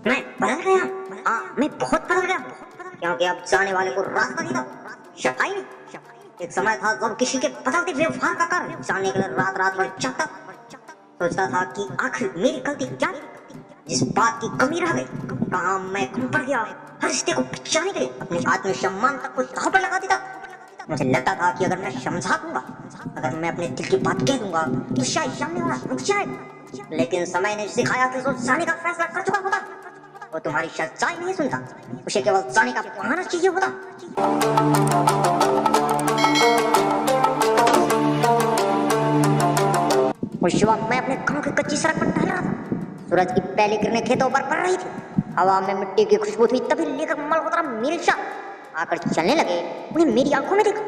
मैं बदल गया। हाँ, मैं बहुत बदल गया, क्योंकि अब जाने वाले को रास्ता नहीं था, सफाई नहीं। एक समय था जब किसी के बदलते व्यवहार का कारण जानने के लिए रात रात भर जागता, सोचता था कि आखिर मेरी गलती क्या थी, जिस बात की कमी रह गई, कहाँ मैं कम पड़ गया। हर रिश्ते को बचाने के लिए अपने आत्मसम्मान तक को दांव पर लगा देता। मुझे लगता था कि अगर मैं समझा दूंगा, अगर मैं अपने दिल की बात कह दूंगा, तो शायद सामने वाला रुक जाएगा। लेकिन समय ने सिखाया कि जो जाने का फैसला कर चुका होता, वो तुम्हारी सच्चाई नहीं सुनता, उसे केवल जाने का बहाना चाहिए होता। उस सुबह मैं अपने गांव की कच्ची सड़क पर टहल रहा था। सूरज की पहली किरणें खेतों पर पड़ रही थी, हवा में मिट्टी की खुशबू थी। तभी लेकर मल्होत्रा मिर्जा आकर चलने लगे। उन्हें मेरी आंखों में देखा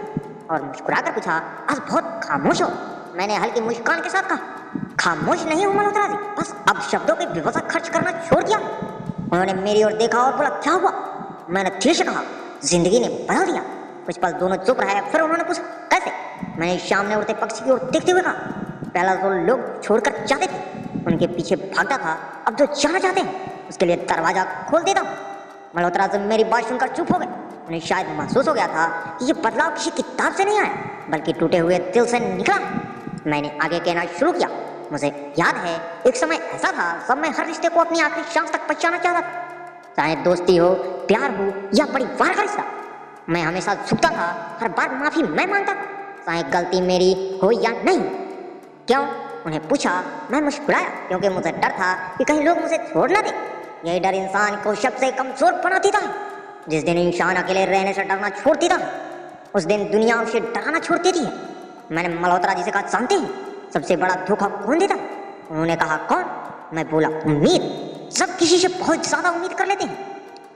और मुस्कुराकर पूछा, आज बहुत खामोश हो। मैंने हल्की मुस्कान के साथ कहा, खामोश नहीं हूँ मल्होत्रा जी, बस अब शब्दों की विवशा खर्च करना छोड़ दिया। उन्होंने मेरी ओर देखा और बोला, क्या हुआ? मैंने धीरे से कहा, जिंदगी ने बदल दिया। कुछ पल दोनों चुप रहे, फिर उन्होंने पूछा, कैसे? मैंने सामने उड़ते पक्षी की ओर देखते हुए कहा, पहला जो लोग छोड़कर जाते थे उनके पीछे भागता था, अब जो जाना चाहते हैं उसके लिए दरवाजा खोल देता हूँ। मल्होत्रा से मेरी बात सुनकर चुप हो गए। उन्हें शायद महसूस हो गया था कि ये बदलाव किसी किताब से नहीं आया, बल्कि टूटे हुए दिल से निकला। मैंने आगे कहना शुरू किया, मुझे याद है एक समय ऐसा था जब मैं हर रिश्ते को अपनी आखिरी सांस तक पहचानना चाहता था, चाहे दोस्ती हो, प्यार हो या परिवार का रिश्ता। मैं हमेशा झुकता था, हर बार माफी मैं मांगता था, चाहे गलती मेरी हो या नहीं। क्यों? उन्हें पूछा। मैं मुस्कुराया, क्योंकि मुझे डर था कि कहीं लोग मुझे छोड़ न दें। यही डर इंसान को सबसे कमजोर बना देता है। जिस दिन इंसान अकेले रहने से डरना छोड़ देता है, उस दिन दुनिया उसे डराना छोड़ देती है। मैंने मल्होत्रा जी से कहा, जानते हैं सबसे बड़ा धोखा कौन देता? उन्होंने कहा, कौन? मैं बोला, उम्मीद। सब किसी से बहुत ज्यादा उम्मीद कर लेते हैं,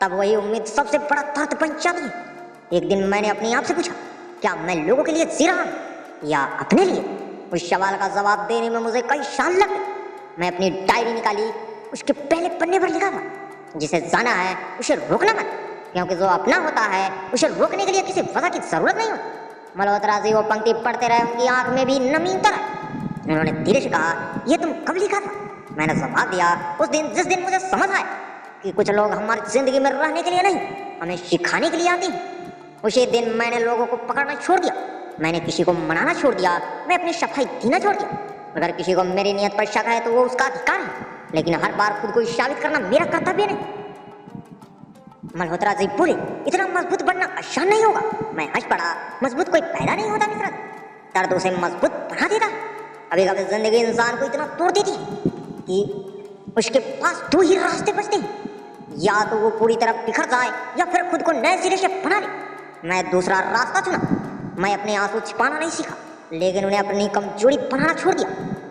तब वही उम्मीद सबसे बड़ा दर्द बन जाती है। एक दिन मैंने अपने आप से पूछा, क्या मैं लोगों के लिए जी रहा हूं या अपने लिए? उस सवाल का जवाब देने में मुझे कई साल लग गए। मैं अपनी डायरी निकाली, उसके पहले पन्ने पर लिखा था, जिसे जाना है उसे रोकना मत, क्योंकि जो अपना होता है उसे रोकने के लिए किसी वजह की जरूरत नहीं होती। मल्होत्रा जी वो पंक्ति पढ़ते रहे, उनकी आंख में भी नमी उतर आई। उन्होंने धीरे से कहा, यह तुम कब लिखा था? मैंने जवाब दिया, उस दिन जिस दिन मुझे समझ आया कि कुछ लोग हमारी जिंदगी में रहने के लिए नहीं, हमें सिखाने के लिए आते हैं। उसी दिन मैंने लोगों को पकड़ना छोड़ दिया, मैंने किसी को मनाना छोड़ दिया, मैं अपनी सफाई देना छोड़ दिया। अगर किसी को मेरी नियत पर शक है तो वो उसका अधिकार है, लेकिन हर बार खुद को साबित करना मेरा कर्तव्य नहीं। मल्होत्रा जी बोले, इतना मजबूत बनना आसान नहीं होगा। मैं हंस पड़ा, मजबूत कोई पैदा नहीं होता मित्र, दर्द उसे मजबूत बना देता। कभी कभी जिंदगी इंसान को इतना तोड़ देती है कि उसके पास दो ही रास्ते बचते हैं, या तो वो पूरी तरह बिखर जाए या फिर खुद को नए सिरे से बना ले। मैं दूसरा रास्ता चुना। मैं अपने आंसू छिपाना नहीं सीखा, लेकिन उन्हें अपनी कमजोरी बनाना छोड़ दिया।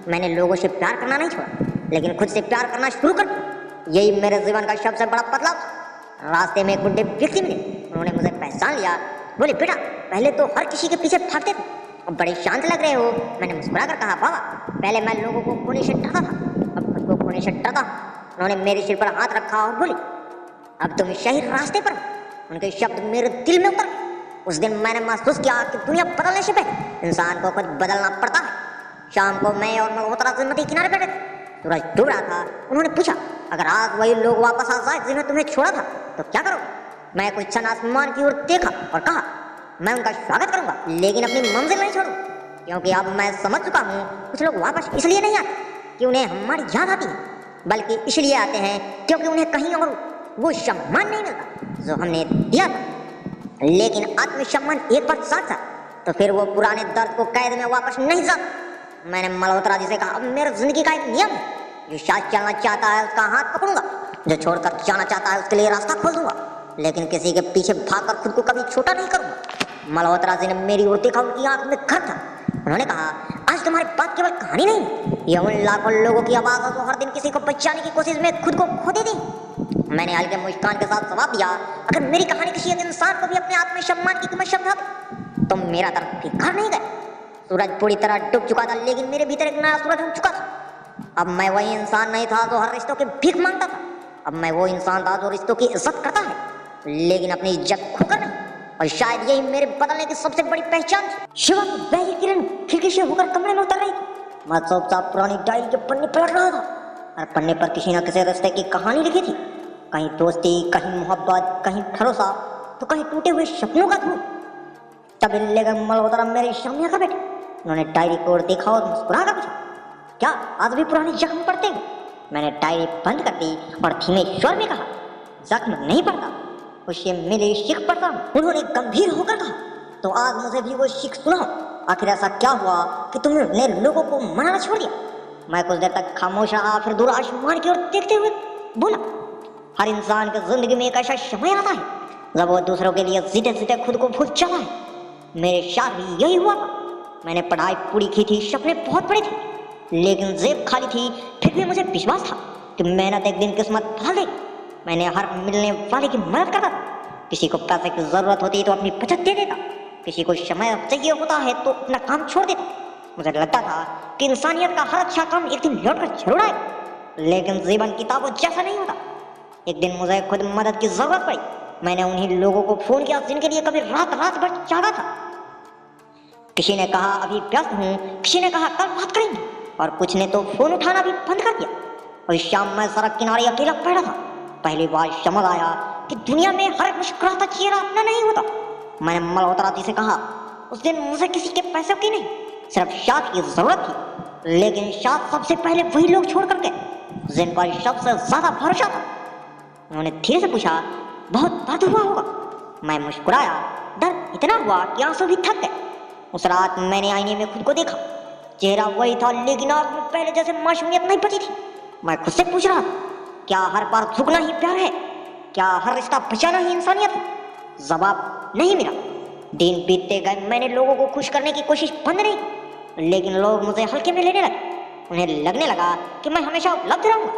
मैंने लोगों से प्यार करना नहीं छोड़ा, लेकिन खुद से प्यार करना शुरू कर दिया। यही मेरे जीवन का सबसे बड़ा बदलाव था। रास्ते में एक बुढ़े व्यक्ति मिले, उन्होंने मुझे पहचान लिया। बोले, बेटा पहले तो हर किसी के पीछे भागते थे, अब बड़े शांत लग रहे हो। मैंने मुस्कुराकर कहा, बाबा पहले मैं लोगों को खोने से डरता था, अब खुद को खोने से डरता हूं। उन्होंने मेरे सिर पर हाथ रखा और बोले, अब तुम सही रास्ते पर हो। उनके शब्द मेरे दिल में उतर गए। उस दिन मैंने महसूस किया कि दुनिया बदलने से पहले इंसान को खुद बदलना पड़ता है। शाम को मैं और मल्होत्रा जी नदी किनारे बैठे थे, सूरज डूब रहा था। उन्होंने पूछा, अगर आज वही लोग वापस आ जाए जिन्हें तुम्हें छोड़ा था तो क्या करोगे? मैं कुछ क्षण आसमान की ओर देखा और कहा, मैं उनका स्वागत करूंगा, लेकिन अपनी मंजिल नहीं छोड़ूंगा, क्योंकि अब मैं समझ चुका हूँ कुछ लोग वापस इसलिए नहीं आते कि उन्हें हमारी याद आती है, बल्कि इसलिए आते हैं क्योंकि उन्हें कहीं और वो सम्मान नहीं मिलता जो हमने दिया था। लेकिन आत्मसम्मान एक बार साथ था तो फिर वो पुराने दर्द को कैद में वापस नहीं जाता। मैंने मल्होत्रा जी से कहा, अब मेरी जिंदगी का एक नियम है, जो साथ चलना चाहता है उसका हाथ पकड़ूंगा, जो छोड़कर जाना चाहता है उसके लिए रास्ता खोल दूंगा, लेकिन किसी के पीछे भागकर खुद को कभी छोटा नहीं करूंगा। मल्होत्रा जी ने मेरी ओर देखा, उनकी आंख में घर था। उन्होंने कहा, आज तुम्हारी बात केवल कहानी नहीं, यह उन लाखों लोगों की आवाज है जो हर दिन किसी को बचाने की कोशिश में खुद को खो देते। मैंने हल्के मुस्कान के साथ जवाब दिया, अगर मेरी कहानी किसी एक इंसान को भी अपने आत्मसम्मान की कीमत समझा तो मेरा दर्द बेकार नहीं गया। सूरज पूरी तरह डूब चुका था, लेकिन मेरे भीतर एक नया सूरज उठ चुका था। अब मैं वही इंसान नहीं था जो हर रिश्तों की भीख मांगता था, अब मैं वो इंसान था जो रिश्तों की इज्जत करता है, लेकिन अपनी इज्जत खोकर नहीं। और शायद यही मेरे बदलने की सबसे बड़ी पहचान थी। शिवा की पहली किरण खिड़की से होकर कमरे में उतर रही थी। मैं चुपचाप पुरानी डायरी के पन्ने पलट रहा था, हर पन्ने पर किसी न किसी रिश्ते की कहानी लिखी थी। कहीं दोस्ती, कहीं मोहब्बत, कहीं भरोसा, तो कहीं टूटे हुए सपनों का धूप। तब इन लेकर मल्होत्रा मेरे सामने आकर बैठे। उन्होंने डायरी को और देखा और मुस्कुरा कर पूछा, क्या आज भी पुराने जख्म पड़ते हो? मैंने डायरी बंद कर दी और धीमे स्वर में कहा, जख्म नहीं पड़ता, उससे मेरी शिक पड़ता हूँ। उन्होंने गंभीर होकर कहा, तो आज मुझे भी वो शिक सुनाओ। आखिर ऐसा क्या हुआ कि तुमने लोगों को मनाना छोड़ दिया? मैं कुछ देर तक खामोश रहा, फिर दूर आसमान की ओर देखते हुए बोला, हर इंसान की जिंदगी में एक ऐसा समय आता है जब वो दूसरों के लिए जीते जीते खुद को भूल जाता है। मेरे साथ भी यही हुआ था। मैंने पढ़ाई पूरी की थी, सपने बहुत बड़े थे, लेकिन जेब खाली थी। फिर भी मुझे विश्वास था कि मेहनत एक दिन किस्मत बदल देगी। मैंने हर मिलने वाले की मदद करता था। किसी को पैसे की जरूरत होती तो अपनी बचत दे देता, किसी को समय चाहिए होता है तो अपना काम छोड़ देता। मुझे लगता था कि इंसानियत का हर अच्छा काम एक दिन लौट कर जरूर आएगा, लेकिन जीवन किताबों जैसा नहीं होता। एक दिन मुझे खुद मदद की जरूरत पड़ी। मैंने उन्हीं लोगों को फोन किया जिनके लिए कभी रात रात भर जागा था। किसी ने कहा अभी व्यस्त हूँ, किसी ने कहा कल बात करेंगे, और कुछ ने तो फोन उठाना भी बंद कर दिया। और शाम में सड़क किनारे अकेला पड़ा था। पहली बार समझ आया कि दुनिया में हर मुस्कुराता चेहरा अपना नहीं होता। मैंने मल्होत्रा जी से कहा, उस दिन मुझे किसी के पैसों की नहीं, सिर्फ साथ की जरूरत थी, लेकिन साथ सबसे पहले वही लोग छोड़ कर गए जिन पर सबसे ज्यादा भरोसा था। उन्होंने धीरे से पूछा, बहुत दर्द हुआ होगा? मैं मुस्कुराया। दर्द इतना हुआ कि आंसू भी थक गए। उस रात मैंने आईने में खुद को देखा। चेहरा वही था, लेकिन आंख में पहले जैसे मासूमियत नहीं बची थी। मैं खुद से पूछ रहा था, क्या हर बार झुकना ही प्यार है? क्या हर रिश्ता बचाना ही इंसानियत है? जवाब नहीं मिला। दिन बीतते गए, मैंने लोगों को खुश करने की कोशिश बंद नहीं, लेकिन लोग मुझे हल्के में लेने लगे। उन्हें लगने लगा कि मैं हमेशा उपलब्ध रहूंगा।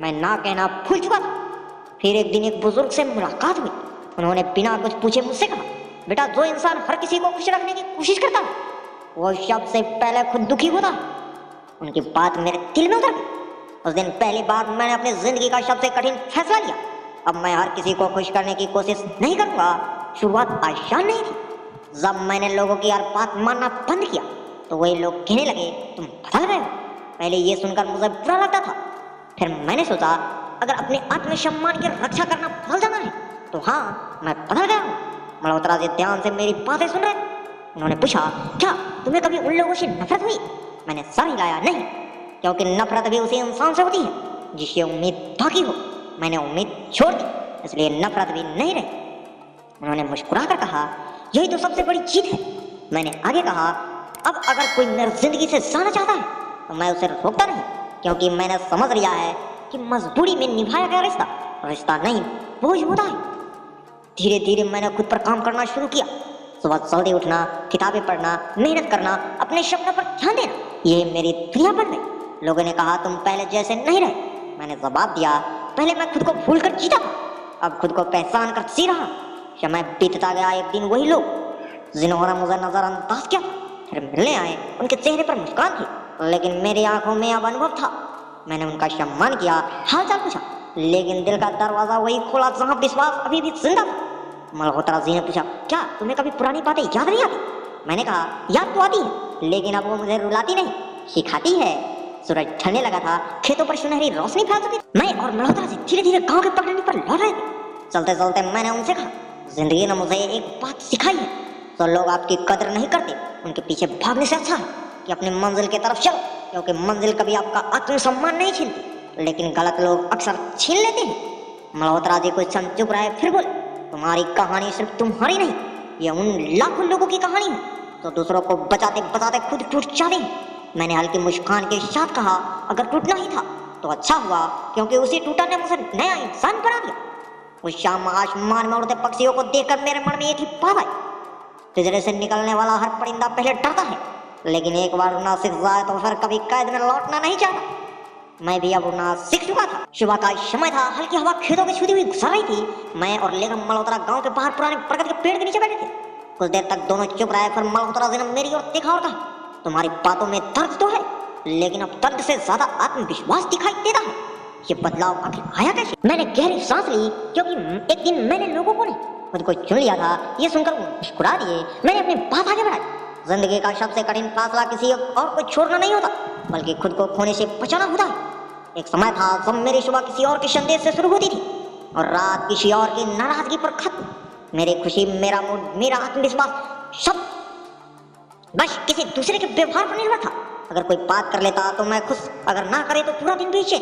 मैं ना कहना भूल चुका था। फिर एक दिन एक बुजुर्ग से मुलाकात हुई। उन्होंने बिना कुछ पूछे मुझसे कहा, बेटा, जो इंसान हर किसी को खुश रखने की कोशिश करता है वो सबसे पहले खुद दुखी होता है। उनकी बात मेरे दिल में उतर गई। उस दिन पहली बार मैंने अपनी जिंदगी का सबसे कठिन फैसला लिया। अब मैं हर किसी को खुश करने की कोशिश नहीं करूंगा। शुरुआत आसान नहीं थी। जब मैंने लोगों की हर बात मानना बंद किया तो वही लोग कहने लगे, तुम बदल गए हो। पहले ये सुनकर मुझे बुरा लगता था। फिर मैंने सोचा, अगर अपने आत्मसम्मान की रक्षा करना भूल जाना है तो हाँ, मैं बदल गया हूँ। मल्होत्रा जी ध्यान से मेरी बातें सुन रहे। उन्होंने पूछा, क्या तुम्हें कभी उन लोगों से नफरत हुई? मैंने सर हिलाया, नहीं, क्योंकि नफरत भी उसी इंसान से होती है जिससे उम्मीद बाकी हो। मैंने उम्मीद छोड़ दी, इसलिए नफरत भी नहीं रही। उन्होंने मुस्कुरा कर कहा, यही तो सबसे बड़ी जीत है। मैंने आगे कहा, अब अगर कोई मेरी जिंदगी से जाना चाहता है तो मैं उसे रोकता नहीं, क्योंकि मैंने समझ लिया है कि मजबूरी में निभाया गया रिश्ता रिश्ता नहीं बोझ होता है। धीरे धीरे मैंने खुद पर काम करना शुरू किया। सुबह जल्दी उठना, किताबें पढ़ना, मेहनत करना, अपने सपनों पर ध्यान देना, ये मेरी दुनिया बन गई। लोगों ने कहा, तुम पहले जैसे नहीं रहे। मैंने जवाब दिया, पहले मैं खुद को भूल कर जीता था, अब खुद को पहचान कर जी रहा। समय बीतता गया। एक दिन वही लोग जिन्होंने मुझे नजरअंदाज किया फिर मिलने आए। उनके चेहरे पर मुस्कान थी, लेकिन मेरी आंखों में अब अनुभव था। मैंने उनका सम्मान किया, हाल चाल पूछा, लेकिन दिल का दरवाजा वही खोला जहां विश्वास अभी भी जिंदा था। मल्होत्रा जी ने पूछा, क्या तुम्हें कभी पुरानी बातें याद नहीं आती? मैंने कहा, याद तो आती है, लेकिन अब वो मुझे रुलाती नहीं, सिखाती है। सूरज ढलने लगा था, खेतों पर सुनहरी रोशनी फैल चुकी थी। मैं और मल्होत्रा जी धीरे धीरे गांव के पगडंडी पर लौट रहे थे। चलते चलते मैंने उनसे कहा, जिंदगी ने मुझे एक बात सिखाई है, जो लोग आपकी कदर नहीं करते उनके पीछे भागने से अच्छा है कि अपनी मंजिल की तरफ चलो, क्योंकि मंजिल कभी आपका आत्मसम्मान नहीं छीनती, लेकिन गलत लोग अक्सर छीन लेते हैं। मल्होत्रा जी कुछ क्षण चुप रहे, फिर बोले, तुम्हारी कहानी सिर्फ तुम्हारी नहीं, ये उन लाखों लोगों की कहानी है जो दूसरों को बचाते बचाते खुद टूट जाते हैं। मैंने हल्की मुस्कान के साथ कहा, अगर टूटना ही था तो अच्छा हुआ, क्योंकि उसी टूटा ने मुझे नया इंसान बना दिया। उस शाम आसमान में उड़ते पक्षियों को देखकर मेरे मन में एक ही बात आई, पिंजरे से निकलने वाला हर परिंदा पहले डरता है, लेकिन एक बार उड़ना सीख जाए तो फिर कभी कैद में लौटना नहीं चाहता। मैं भी अब उड़ना सीख चुका था। सुबह का समय था, हल्की हवा खेतों की छूती हुई गुजर रही थी। मैं और लेखम मल्होत्रा गांव के बाहर पुराने बरगद के पेड़ के नीचे बैठे थे। कुछ देर तक दोनों चुप रहे, फिर मल्होत्रा जी ने मेरी ओर देखा और कहा, तुम्हारी बातों में दर्द तो है, लेकिन अब दर्द से ज्यादा आत्मविश्वास दिखाई देता है। ये बदलाव आखिर आया कैसे? मैंने गहरी सांस ली, क्योंकि एक दिन मैंने लोगों को खुद को चुन लिया था। ये सुनकर वो मुस्कुरा दिए। मैंने अपनी बात आगे बढ़ाई, जिंदगी का सबसे कठिन फैसला किसी और को छोड़ना नहीं होता, बल्कि खुद को खोने से बचाना होता है। एक समय था जब मेरी सुबह किसी और के संदेश से शुरू होती थी। और रात किसी और की नाराजगी पर खत्म। मेरी खुशी, मेरा मूड, मेरा आत्मविश्वास सब बस किसी दूसरे के व्यवहार पर निर्भर था। अगर कोई बात कर लेता तो मैं खुश, अगर ना करे तो पूरा दिन पीछे।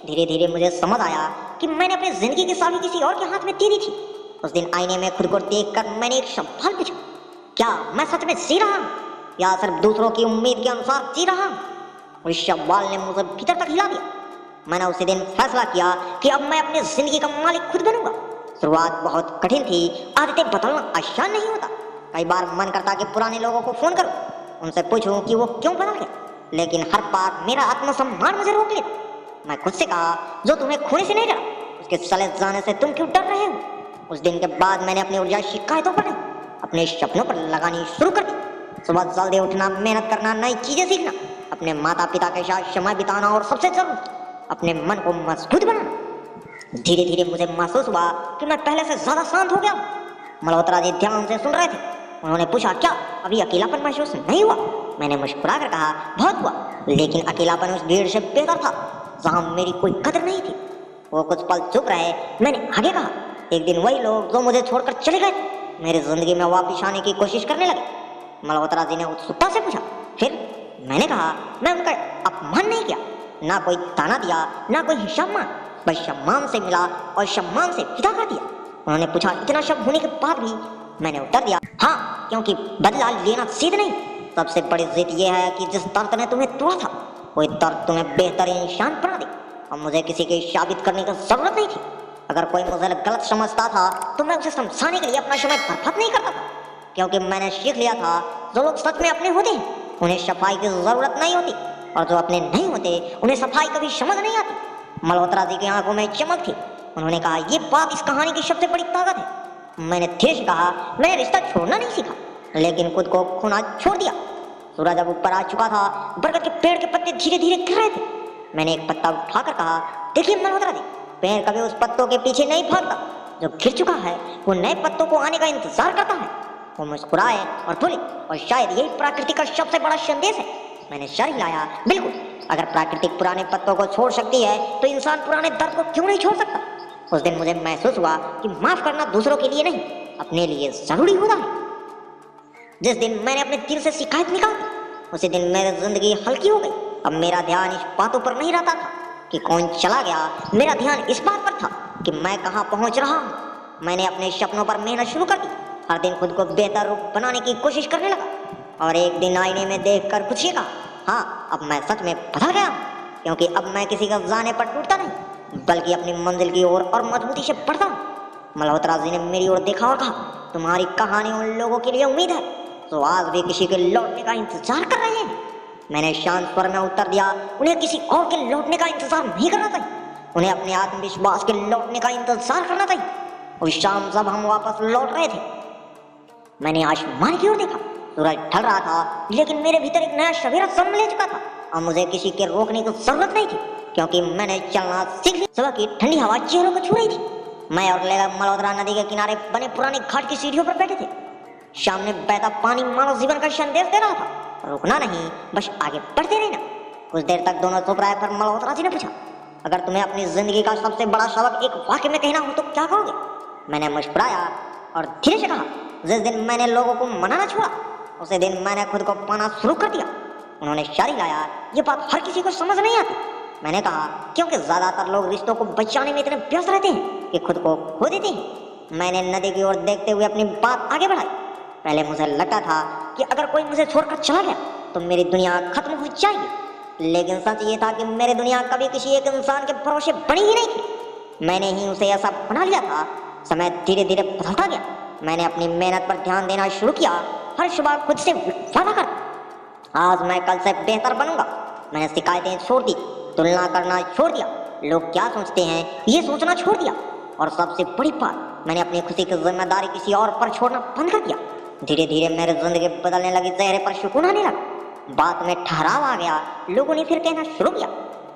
धीरे धीरे मुझे समझ आया कि मैंने अपनी जिंदगी की चाबी किसी और के हाथ में दे दी थी। उस दिन आईने में खुद को देखकर मैंने एक सवाल पूछा, क्या मैं सच में जी रहा हूँ या सिर्फ दूसरों की उम्मीद के अनुसार जी रहा हूँ? उस सवाल ने मुझे भीतर तक हिला दिया। मैंने उसी दिन फैसला किया कि अब मैं अपनी जिंदगी का मालिक खुद बनूंगा। शुरुआत बहुत कठिन थी, आदतें बदलना आसान नहीं होता। कई बार मन करता कि पुराने लोगों को फोन करूं, उनसे पूछूं कि वो क्यों बदल गए, लेकिन हर बार मेरा आत्मसम्मान मुझे रोक लेता। मैं खुद से कहा, जो तुम्हें खोने से नहीं डरा, उसके चले जाने से तुम क्यों डर रहे हो? उस दिन के बाद मैंने अपनी ऊर्जा शिकायतों पर नहीं, अपने सपनों पर लगानी शुरू कर दी। सुबह जल्दी उठना, मेहनत करना, नई चीजें सीखना, अपने माता पिता के साथ समय बिताना और सबसे जरूरी अपने मन को मजबूत बनाना। धीरे धीरे मुझे महसूस हुआ कि मैं पहले से ज्यादा शांत हो गया हूँ। मल्होत्रा जी ध्यान से सुन रहे थे। उन्होंने पूछा, क्या अभी अकेलापन महसूस नहीं हुआ? मैंने मुस्कुरा कर कहा, बहुत हुआ, लेकिन अकेलापन उस भीड़ से बेहतर था जहाँ मेरी कोई कदर नहीं थी। वो कुछ पल चुप रहे। मैंने आगे कहा, एक दिन वही लोग जो मुझे छोड़कर चले गए थे मेरी जिंदगी में वापिस आने की कोशिश करने लगे। मल्होत्रा जी ने उत्सुकता से पूछा, फिर? मैंने कहा, मैं उनका अपमान नहीं किया, ना कोई ताना दिया, ना कोई हिसाब मांगा, बस सम्मान से मिला और सम्मान से विदा कर दिया। उन्होंने पूछा, इतना शब्द होने के बाद भी? मैंने उत्तर दिया, हाँ, क्योंकि बदला लेना सीध नहीं। सबसे बड़ी जिद यह है कि जिस दर्द ने तुम्हें तोड़ा था, कोई दर्द तुम्हें बेहतर इंसान बना दे। और मुझे किसी के साबित करने की जरूरत नहीं थी। अगर कोई मुझे गलत समझता था तो मैं उसे समझाने के लिए अपना समय बर्बाद नहीं करता था, क्योंकि मैंने सीख लिया था, जो लोग सच में अपने होते हैं उन्हें सफाई की जरूरत नहीं होती, और जो अपने नहीं होते उन्हें सफाई कभी समझ नहीं आती। मल्होत्रा जी की आंखों में चमक थी। उन्होंने कहा, ये बात इस कहानी की सबसे बड़ी ताकत है। मैंने धीरे से कहा, मैंने रिश्ता छोड़ना नहीं सीखा, लेकिन खुद को खोना छोड़ दिया। सूरज अब ऊपर आ चुका था, बरगद के पेड़ के पत्ते धीरे धीरे गिर रहे थे। मैंने एक पत्ता उठाकर कहा, देखिए मल्होत्रा जी, पेड़ कभी उस पत्तों के पीछे नहीं भागता, जो गिर चुका है वो नए पत्तों को आने का इंतजार करता है। वो मुस्कुराए और बोले, और शायद यही प्रकृति का सबसे बड़ा संदेश है। मैंने सर हिलाया, बिल्कुल, अगर प्रकृति पुराने पत्तों को छोड़ सकती है तो इंसान पुराने दर्द को क्यों नहीं छोड़ सकता? उस दिन मुझे महसूस हुआ कि माफ करना दूसरों के लिए नहीं, अपने लिए जरूरी होता है। जिस दिन मैंने अपने दिल से शिकायत निकाली, उसी दिन मेरी जिंदगी हल्की हो गई। अब मेरा ध्यान इस बातों पर नहीं रहता था कि कौन चला गया, मेरा ध्यान इस बात पर था कि मैं कहाँ पहुंच रहा हूँ। मैंने अपने सपनों पर मेहनत शुरू कर दी, हर दिन खुद को बेहतर रूप बनाने की कोशिश करने लगा। और एक दिन आईने में देखकर खुद से कहा, हाँ, अब मैं सच में बदल गया हूँ, क्योंकि अब मैं किसी का जाने पर टूटता नहीं, बल्कि अपनी मंजिल की ओर और मजबूती से बढ़ता हूँ। मल्होत्रा जी ने मेरी ओर देखा और कहा, तुम्हारी कहानी उन लोगों के लिए उम्मीद है जो आज भी किसी के लौटने का इंतजार कर रहे हैं। मैंने शांत स्वर में उत्तर दिया, उन्हें किसी और के लौटने का इंतजार नहीं करना चाहिए, उन्हें अपने आत्मविश्वास के लौटने का इंतजार करना चाहिए। उस शाम जब हम वापस लौट रहे थे, मैंने आसमान की ओर देखा। सूरज ढल रहा था, लेकिन मेरे भीतर एक नया सवेरा जन्म ले चुका था और मुझे किसी के रोकने की जरूरत नहीं थी, क्योंकि मैंने चलना सीख लिया। सुबह की ठंडी हवा चेहरों को छू रही थी। मैं और लैला मल्होत्रा नदी के किनारे बने पुराने घाट की सीढ़ियों पर बैठे थे। सामने बहता पानी मानव जीवन का संदेश दे रहा था, रुकना नहीं, बस आगे बढ़ते रहना। कुछ देर तक दोनों चुप रहे, पर मल्होत्रा जी ने पूछा, अगर तुम्हें अपनी जिंदगी का सबसे बड़ा सबक एक वाक्य में कहना हो तो क्या कहोगे? मैंने मुस्कुराया और धीरे से कहा, जिस दिन मैंने लोगों को मनाना छोड़ा, उसी दिन मैंने खुद को पाना शुरू कर दिया। उन्होंने शारी लाया, ये बात हर किसी को समझ नहीं आती। मैंने कहा, क्योंकि ज्यादातर लोग रिश्तों को बचाने में इतने व्यस्त रहते हैं कि खुद को खो देते हैं। मैंने नदी की ओर देखते हुए अपनी बात आगे बढ़ाई। पहले मुझे लगता था कि अगर कोई मुझे छोड़कर चला गया तो मेरी दुनिया खत्म हो जाएगी, लेकिन सच ये था कि मेरी दुनिया कभी किसी एक इंसान के भरोसे बनी ही नहीं थी। मैंने ही उसे ऐसा बना लिया था। समय धीरे धीरे बदलता गया। मैंने अपनी मेहनत पर ध्यान देना शुरू किया। हर सुबह खुद से वादा कर, आज मैं कल से बेहतर बनूंगा। मैंने शिकायतें छोड़ दी, तुलना करना छोड़ दिया, लोग क्या सोचते हैं ये सोचना छोड़ दिया, और सबसे बड़ी बात, मैंने अपनी खुशी की जिम्मेदारी किसी और पर छोड़ना बंद कर दिया। धीरे धीरे मेरी जिंदगी बदलने लगी, चेहरे पर सुकून आने लगा, बात में ठहराव आ गया। लोगों ने फिर कहना शुरू किया,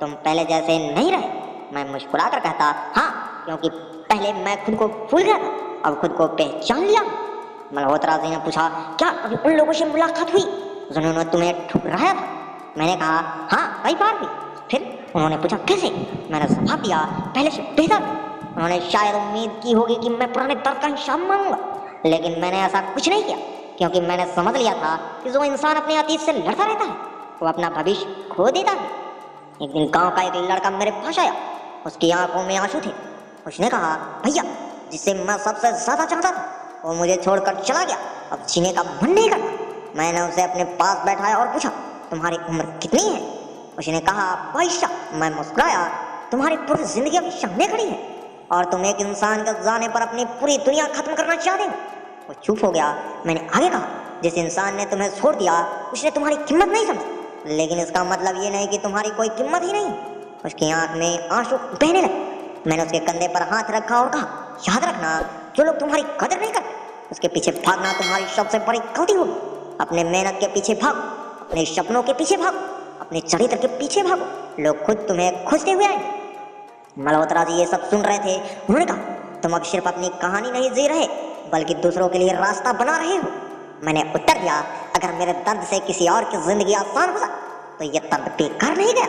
तुम पहले जैसे नहीं रहे। मैं मुस्कुरा कर कहता, हाँ, क्योंकि पहले मैं खुद को भूल गया था, अब खुद को पहचान लिया। मल्होत्रा जी ने पूछा, क्या अभी उन लोगों से मुलाकात हुई जिन्होंने तुम्हें ठुकराया था? मैंने कहा, हाँ, कई बार हुई। फिर उन्होंने पूछा, कैसे? मैंने जवाब दिया, पहले से बेहतर। उन्होंने शायद उम्मीद की होगी कि मैं पुराने दर्द का हिसाब मांगूंगा, लेकिन मैंने ऐसा कुछ नहीं किया, क्योंकि मैंने समझ लिया था कि जो इंसान अपने अतीत से लड़ता रहता है वो अपना भविष्य खो देता है। एक दिन गांव का एक लड़का मेरे पास आया, उसकी आंखों में आंसू थे। उसने कहा, भैया, जिससे मैं सबसे ज्यादा चाहता था वो मुझे छोड़कर चला गया, अब जीने का मन नहीं करता। मैंने उसे अपने पास बैठाया और पूछा, तुम्हारी उम्र कितनी है? उसने कहा, 22 साल। मैं मुस्कुराया, तुम्हारी पूरी जिंदगी अब सामने खड़ी है और तुम एक इंसान के जाने पर अपनी पूरी दुनिया खत्म करना चाहते हो। वो चुप हो गया। मैंने आगे कहा, जिस इंसान ने तुम्हें छोड़ दिया उसने तुम्हारी कीमत नहीं समझी, लेकिन इसका मतलब ये नहीं कि तुम्हारी कोई कीमत ही नहीं। उसकी आंख में आंसू बहने लगे। मैंने उसके कंधे पर हाथ रखा और कहा, याद रखना, जो लोग तुम्हारी कदर नहीं करते उसके पीछे भागना तुम्हारी सबसे बड़ी गलती होगी। अपने मेहनत के पीछे भागो, अपने सपनों के पीछे भागो, अपने चरित्र के पीछे भागो, लोग खुद तुम्हें खोजते हुए आएंगे। मल्होत्रा जी ये सब सुन रहे थे। उन्होंने कहा, तुम अब सिर्फ अपनी कहानी नहीं जी रहे बल्कि दूसरों के लिए रास्ता बना रहे हो। मैंने उत्तर दिया, अगर मेरे दर्द से किसी और की जिंदगी आसान हो सकती तो ये दर्द बेकार नहीं गया।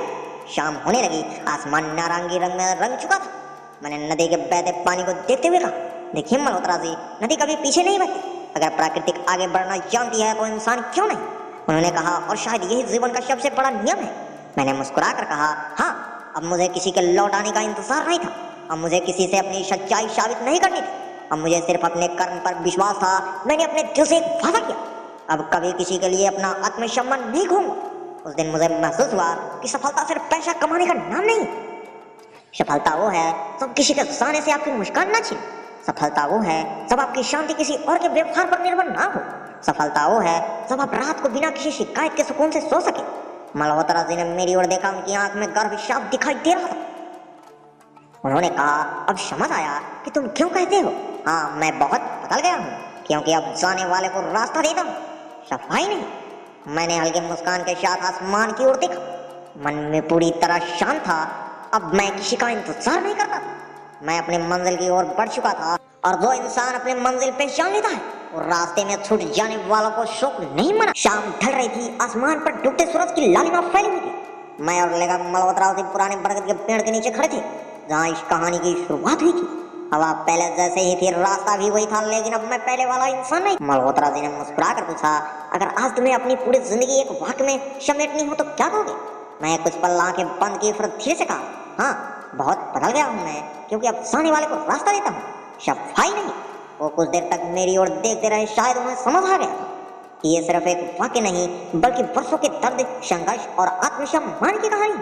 शाम होने लगी, आसमान नारंगी रंग में रंग चुका था। मैंने नदी के बहते पानी को देखते हुए कहा, देखिए मल्होत्रा जी, नदी कभी पीछे नहीं बढ़ती। अगर प्राकृतिक आगे बढ़ना जानती है तो इंसान क्यों नहीं? उन्होंने कहा, और शायद यही जीवन का सबसे बड़ा नियम है। मैंने मुस्कुराकर कहा, हाँ, अब मुझे किसी के लौट आने का इंतजार नहीं था। अब मुझे किसी से अपनी सच्चाई साबित नहीं करनी थी। अब मुझे सिर्फ अपने कर्म पर विश्वास था। मैंने अपने दिल से एक वादा किया, अब कभी किसी के लिए अपना आत्मसम्मान नहीं खोऊंगा। उस दिन मुझे महसूस हुआ कि सफलता सिर्फ पैसा कमाने का नाम नहीं। सफलता वो है जब किसी के जाने से आपकी मुस्कान ना छीने। सफलता वो है जब आपकी शांति किसी और के व्यवहार पर निर्भर ना हो। सफलता वो है जब आप रात को बिना किसी शिकायत के सुकून से सो सके। मल्होत्रा जी ने मेरी ओर देखा। उनकी आंख में गर्व साफ दिखाई दे रहा था। उन्होंने कहा, अब समझ आया कि तुम क्यों कहते हो। हाँ, मैं बहुत बदल गया हूँ, क्योंकि अब जाने वाले को रास्ता देता हूँ, सफाई नहीं। मैंने हल्के मुस्कान के साथ आसमान की ओर देखा। मन में पूरी तरह शांत था। अब मैं किसी का इंतजार नहीं करता। मैं अपने मंजिल की ओर बढ़ चुका था, और जो इंसान अपने मंजिल पे जान लेता है वो रास्ते में छूट जाने वालों को शौक नहीं मना। शाम ढल रही थी। आसमान पर डूबते सूरज की लालिमा फैली हुई थी। मैं और लेगा मल्होत्रा जी पुराने बरगद के पेड़ के नीचे खड़े थे जहाँ इस कहानी की शुरुआत हुई थी। हवा पहले जैसे ही थी, रास्ता भी वही था, लेकिन अब मैं पहले वाला इंसान नहीं। मल्होत्रा जी ने मुस्कुरा कर पूछा, अगर आज तुम्हें अपनी पूरी जिंदगी एक वाक्य में समेटनी हो तो क्या कहोगे? मैं कुछ पल आंखें बंद की, फिर धीरे से कहा, हाँ, बहुत बदल गया हूँ मैं, क्योंकि अब जाने वाले को रास्ता देता हूँ, सफाई नहीं। वो कुछ देर तक मेरी ओर देखते रहे। शायद उन्हें समझ आ गया कि ये सिर्फ एक वाक्य नहीं बल्कि वर्षों के दर्द, संघर्ष और आत्मसम्मान की कहानी।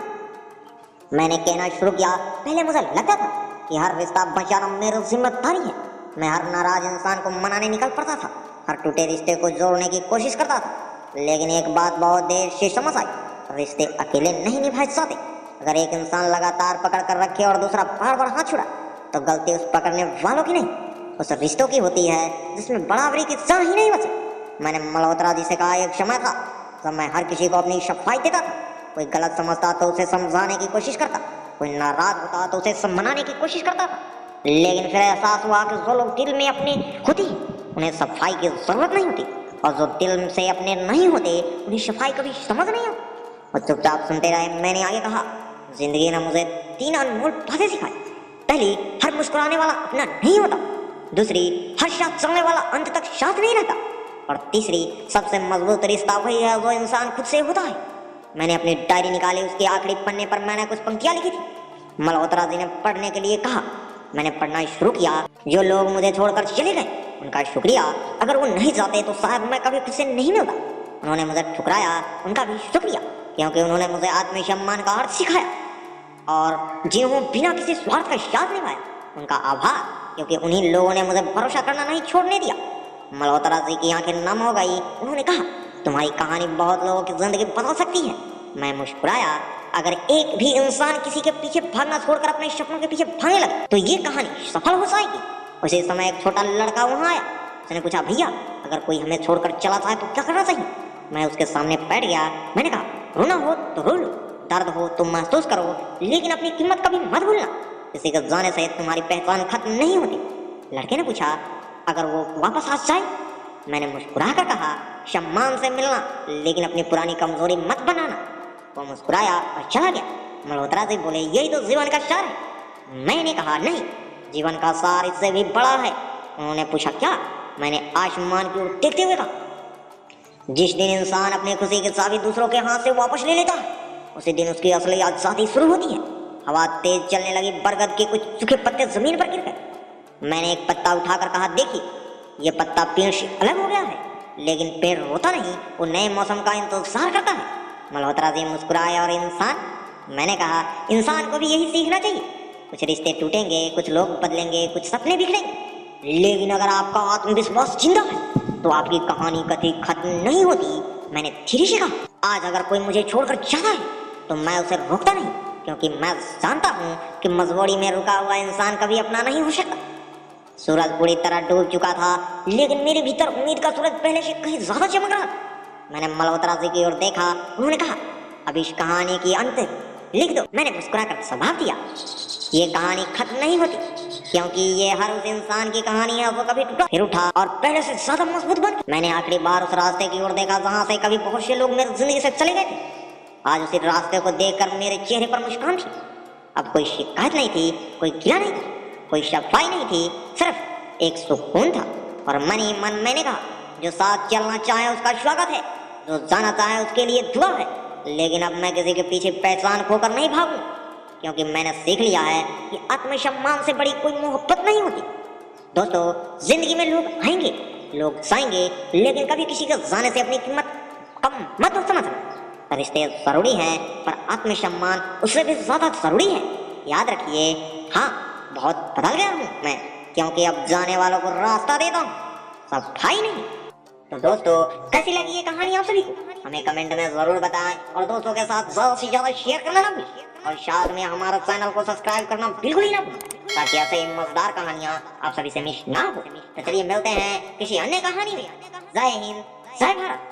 मैंने कहना शुरू किया, पहले मुझे लगता था कि हर रिश्ता बचाना मेरी जिम्मेदारी है। मैं हर नाराज इंसान को मनाने निकल पड़ता था, हर टूटे रिश्ते को जोड़ने की कोशिश करता था। लेकिन एक बात बहुत देर से समझ आई, रिश्ते अकेले नहीं निभाए जाते। अगर एक इंसान लगातार पकड़ कर रखे और दूसरा बार बार हाथ छुड़ा तो गलती उस पकड़ने वालों की नहीं, उस रिश्तों की होती है जिसमें बराबरी की जड़ ही नहीं बचे। मैंने मल्होत्रा जी से कहा, एक समय था जब मैं हर किसी को अपनी सफाई देता था। कोई गलत समझता तो उसे समझाने की कोशिश करता, कोई नाराज होता तो उसे मनाने की कोशिश करता था। लेकिन फिर एहसास हुआ कि जो लोग दिल में अपने होते उन्हें सफाई की जरूरत नहीं होती, और जो दिल से अपने नहीं होते उन्हें सफाई कभी समझ नहीं आती। और चुपचाप सुनते रहे। मैंने आगे कहा, जिंदगी ने मुझे 3 अनमोल बातें सिखाई। पहली, हर मुस्कुराने वाला अपना नहीं होता। दूसरी, हर साथ चलने वाला अंत तक साथ नहीं रहता। और तीसरी, सबसे मजबूत रिश्ता वही है जो इंसान खुद से होता है। मैंने अपनी डायरी निकाली। उसके आखिरी पन्ने पर मैंने कुछ पंक्तियां लिखी थी। मल्होत्रा जी ने पढ़ने के लिए कहा। मैंने पढ़ना शुरू किया। जो लोग मुझे छोड़कर चले गए उनका शुक्रिया, अगर वो नहीं जाते तो शायद मैं कभी खुद से नहीं मिलता। उन्होंने मुझे ठुकराया, उनका भी शुक्रिया, क्योंकि उन्होंने मुझे आत्मसम्मान का अर्थ सिखाया। और जिन्होंने बिना किसी स्वार्थ का साथ निभाया उनका आभार, क्योंकि उन्हीं लोगों ने मुझे भरोसा करना नहीं छोड़ने दिया। मल्होत्रा जी की आंखें नम हो गई। उन्होंने कहा, तुम्हारी कहानी बहुत लोगों की जिंदगी बदल सकती है। मैं मुस्कुराया। अगर एक भी इंसान किसी के पीछे भागना छोड़कर अपने सपनों के पीछे भागने लगे तो ये कहानी सफल हो जाएगी। उसी समय एक छोटा लड़का वहां आया। उसने पूछा, भैया, अगर कोई हमें छोड़कर चला जाए तो क्या करना चाहिए? मैं उसके सामने बैठ गया। मैंने कहा, रोना हो तो रो लो, दर्द हो तो महसूस करो, लेकिन अपनी कीमत कभी मत भूलना। किसी के जाने से तुम्हारी पहचान खत्म नहीं होती। लड़के ने पूछा, अगर वो वापस आ जाए? मैंने मुस्कुरा कर कहा, सम्मान से मिलना, लेकिन अपनी पुरानी कमजोरी मत बनाना। वो मुस्कुराया और चला गया। मल्होत्रा जी बोले, यही तो जीवन का सार है। मैंने कहा, नहीं, जीवन का सार इससे भी बड़ा है। उन्होंने पूछा क्या? मैंने आसमान की ओर देखते हुए कहा, जिस दिन इंसान अपनी खुशी की चाबी दूसरों के हाथ से वापस ले लेता है, उसी दिन उसकी असली आजादी शुरू होती है। हवा तेज चलने लगी, बरगद के कुछ सूखे पत्ते जमीन पर गिर गए। मैंने एक पत्ता उठाकर कहा, देखिए ये पत्ता पेड़ से अलग हो गया है, लेकिन पेड़ रोता नहीं, वो नए मौसम का इंतजार करता है। मल्होत्रा जी मुस्कुराए और मैंने कहा, इंसान को भी यही सीखना चाहिए। कुछ रिश्ते टूटेंगे, कुछ लोग बदलेंगे, कुछ सपने बिखरेंगे, लेकिन अगर आपका आत्मविश्वास जिंदा है तो आपकी कहानी कभी खत्म नहीं होती। मैंने धीरे से कहा, आज अगर कोई मुझे छोड़कर जाता है तो मैं उसे रोकता नहीं, क्योंकि मैं जानता हूँ कि मजबूरी में रुका हुआ इंसान कभी अपना नहीं हो सकता। सूरज पूरी तरह डूब चुका था, लेकिन मेरे भीतर उम्मीद का सूरज पहले से कहीं ज्यादा चमक रहा। मैंने मल्होत्रा जी की ओर देखा। उन्होंने कहा, अब इस कहानी की अंत लिख दो। मैंने मुस्कुराकर जवाब दिया, ये कहानी खत्म नहीं होती, क्योंकि ये हर उस इंसान की कहानी है वो कभी टूटा फिर उठा और पहले से ज्यादा मजबूत बन। मैंने आखिरी बार उस रास्ते की ओर देखा जहाँ से कभी बहुत से लोग मेरी जिंदगी से चले गए थे। आज उसी रास्ते को देखकर मेरे चेहरे पर मुस्कान थी। अब कोई शिकायत नहीं थी, कोई गिला नहीं था, कोई सफाई नहीं थी, सिर्फ एक सुकून था। और मन ही मन मैंने कहा, जो साथ चलना चाहे उसका स्वागत है, जो जाना चाहे उसके लिए दुआ है, लेकिन अब मैं किसी के पीछे पहचान खोकर नहीं भागूं, क्योंकि मैंने सीख लिया है कि आत्मसम्मान से बड़ी कोई मोहब्बत नहीं होती। दोस्तों, जिंदगी में लोग आएंगे, लोग जाएंगे, लेकिन कभी किसी के जाने से अपनी कीमत कम मत समझना। रिश्ते जरूरी हैं, पर आत्मसम्मान उससे भी ज्यादा जरूरी है। याद रखिए, हाँ बहुत बदल गया हूँ मैं, क्योंकि अब जाने वालों को रास्ता देता हूँ, सफाई नहीं। तो दोस्तों, कैसी लगी ये कहानी आप सभी को? हमें कमेंट में जरूर बताएं और दोस्तों के साथ ज्यादा से ज्यादा शेयर करना ना भूलें, और साथ में हमारा चैनल को सब्सक्राइब करना बिल्कुल ही ना भूलें, ताकि ऐसे ही मजेदार कहानियाँ आप सभी से मिस ना हो। तो चलिए मिलते हैं किसी अन्य कहानी में। जय हिंद, जय भारत।